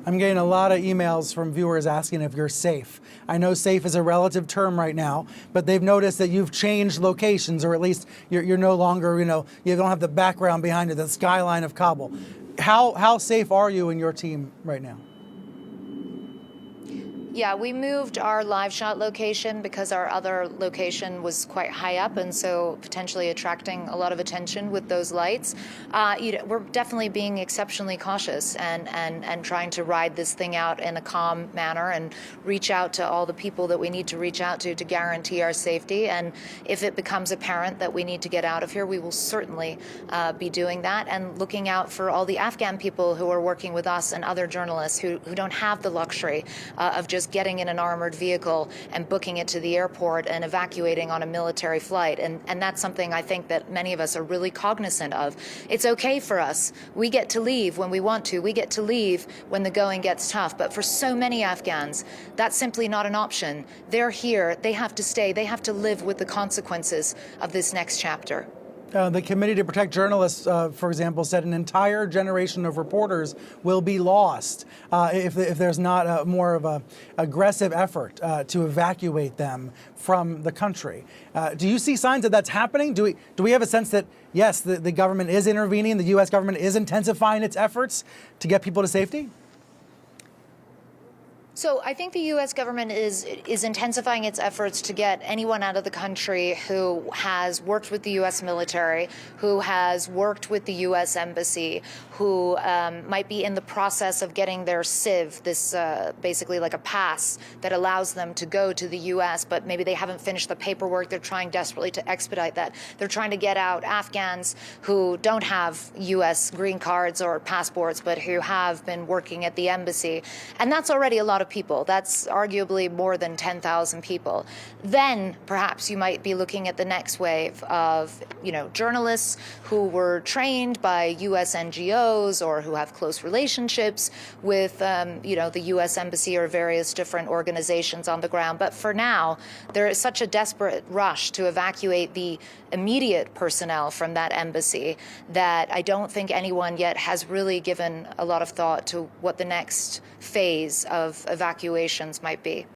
I'm getting a lot of emails from viewers asking if you're safe. I know safe is a relative term right now, but they've noticed that you've changed locations, or at least you're no longer, you don't have the background behind it, the skyline of Kabul. How safe are you and your team right now? Yeah, we moved our live shot location because our other location was quite high up, and so potentially attracting a lot of attention with those lights. We're definitely being exceptionally cautious and trying to ride this thing out in a calm manner and reach out to all the people that we need to reach out to guarantee our safety. And if it becomes apparent that we need to get out of here, we will certainly be doing that, and looking out for all the Afghan people who are working with us and other journalists who don't have the luxury of just getting in an armored vehicle and booking it to the airport and evacuating on a military flight. And that's something I think that many of us are really cognizant of. It's okay for us. We get to leave when we want to. We get to leave when the going gets tough. But for so many Afghans, that's simply not an option. They're here. They have to stay. They have to live with the consequences of this next chapter. The Committee to Protect Journalists, for example, said an entire generation of reporters will be lost if there's not a more of an aggressive effort to evacuate them from the country. Do you see signs that that's happening? Do we have a sense that, yes, the government is intervening, the U.S. government is intensifying its efforts to get people to safety? So I think the U.S. government is intensifying its efforts to get anyone out of the country who has worked with the U.S. military, who has worked with the U.S. embassy, who might be in the process of getting their civ, this basically like a pass that allows them to go to the U.S., but maybe they haven't finished the paperwork. They're trying desperately to expedite that. They're trying to get out Afghans who don't have U.S. green cards or passports, but who have been working at the embassy. And that's already a lot of people. That's arguably more than 10,000 people. Then perhaps you might be looking at the next wave of, journalists who were trained by U.S. NGOs or who have close relationships with, the U.S. Embassy or various different organizations on the ground. But for now, there is such a desperate rush to evacuate the immediate personnel from that embassy that I don't think anyone yet has really given a lot of thought to what the next phase of evacuations might be.